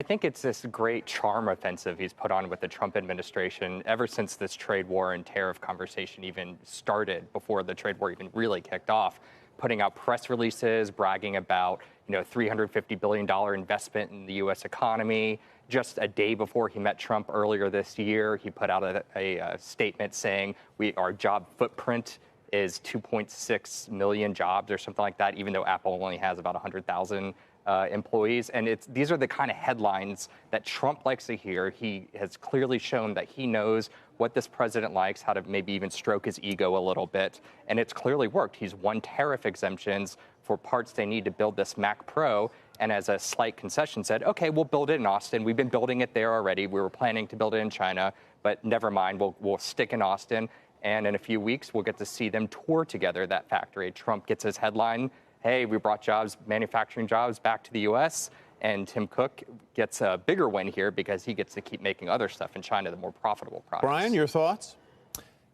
think it's this great charm offensive he's put on with the Trump administration ever since this trade war and tariff conversation even started, before the trade war even really kicked off, putting out press releases, bragging about, $350 billion investment in the U.S. economy. Just a day before he met Trump earlier this year, he put out a statement saying our job footprint is 2.6 million jobs or something like that, even though Apple only has about 100,000 employees. And these are the kind of headlines that Trump likes to hear. He has clearly shown that he knows what this president likes, how to maybe even stroke his ego a little bit. And it's clearly worked. He's won tariff exemptions for parts they need to build this Mac Pro. And as a slight concession said, OK, we'll build it in Austin. We've been building it there already. We were planning to build it in China, but never mind. We'll stick in Austin. And in a few weeks, we'll get to see them tour together that factory. Trump gets his headline, hey, we brought jobs, manufacturing jobs back to the U.S. And Tim Cook gets a bigger win here because he gets to keep making other stuff in China, the more profitable products. Brian, your thoughts?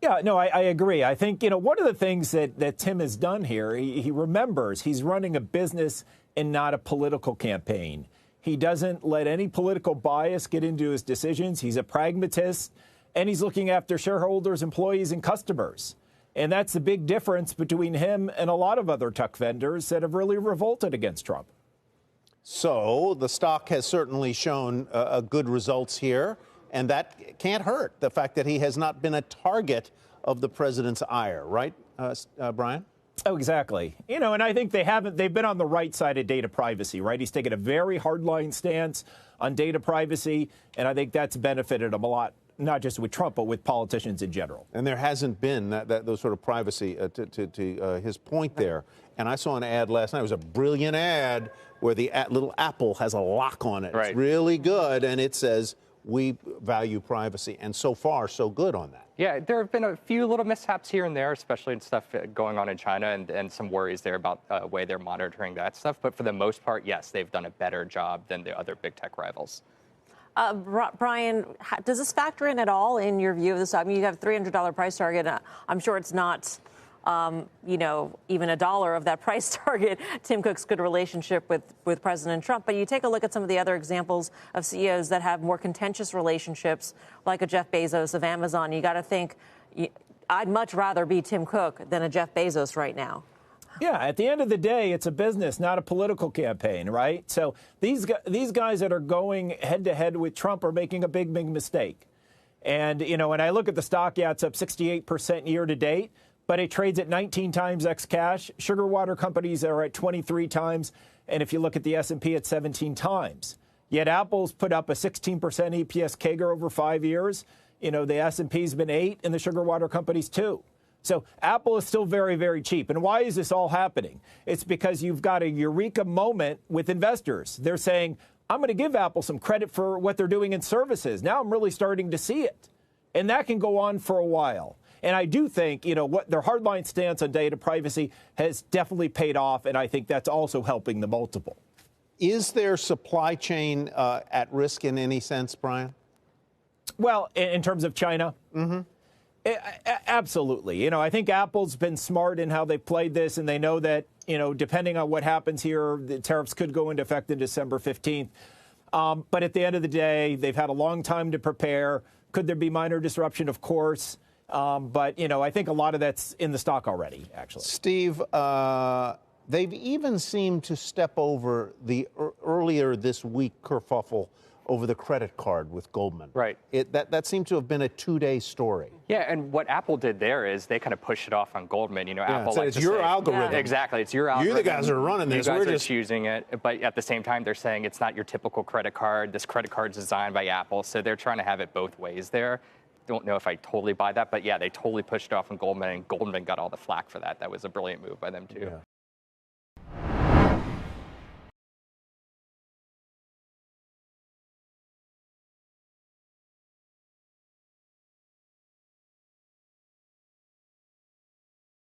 Yeah, no, I agree. I think, one of the things that Tim has done here, he remembers he's running a business and not a political campaign. He doesn't let any political bias get into his decisions. He's a pragmatist, and he's looking after shareholders, employees, and customers. And that's the big difference between him and a lot of other tech vendors that have really revolted against Trump. So the stock has certainly shown good results here, and that can't hurt, the fact that he has not been a target of the president's ire, right, Brian? Oh, exactly. And I think they've been on the right side of data privacy, right? He's taken a very hardline stance on data privacy, and I think that's benefited him a lot, not just with Trump, but with politicians in general. And there hasn't been those sort of privacy to his point there. And I saw an ad last night. It was a brilliant ad where the little apple has a lock on it. Right. It's really good, and it says, we value privacy. And so far, so good on that. Yeah, there have been a few little mishaps here and there, especially in stuff going on in China, and some worries there about the way they're monitoring that stuff. But for the most part, yes, they've done a better job than the other big tech rivals. Brian, does this factor in at all in your view of this? I mean, you have a $300 price target. I'm sure it's not, even a dollar of that price target, Tim Cook's good relationship with President Trump. But you take a look at some of the other examples of CEOs that have more contentious relationships, like a Jeff Bezos of Amazon. You got to think, I'd much rather be Tim Cook than a Jeff Bezos right now. Yeah, at the end of the day, it's a business, not a political campaign, right? So these guys that are going head-to-head with Trump are making a big, big mistake. And, when I look at the stock, yeah, it's up 68% year-to-date, but it trades at 19 times ex-cash. Sugar water companies are at 23 times, and if you look at the S&P, it's 17 times. Yet Apple's put up a 16% EPS CAGR over 5 years. The S&P's been 8, and the sugar water companies 2. So Apple is still very, very cheap. And why is this all happening? It's because you've got a eureka moment with investors. They're saying, I'm going to give Apple some credit for what they're doing in services. Now I'm really starting to see it. And that can go on for a while. And I do think, what their hardline stance on data privacy has definitely paid off. And I think that's also helping the multiple. Is their supply chain at risk in any sense, Brian? Well, in terms of China? Mm-hmm. Absolutely. I think Apple's been smart in how they've played this, and they know that, depending on what happens here, the tariffs could go into effect in December 15th. But at the end of the day, they've had a long time to prepare. Could there be minor disruption? Of course. But, I think a lot of that's in the stock already, actually. Steve, they've even seemed to step over the earlier this week kerfuffle over the credit card with Goldman. Right. That seemed to have been a 2-day story. Yeah, and what Apple did there is they kind of pushed it off on Goldman. Apple so it's your algorithm. Yeah. Exactly, it's your algorithm. You the guys are running this. You guys We're are just choosing it. But at the same time, they're saying it's not your typical credit card. This credit card's designed by Apple, so they're trying to have it both ways there. Don't know if I totally buy that, but yeah, they totally pushed it off on Goldman, and Goldman got all the flack for that. That was a brilliant move by them, too. Yeah.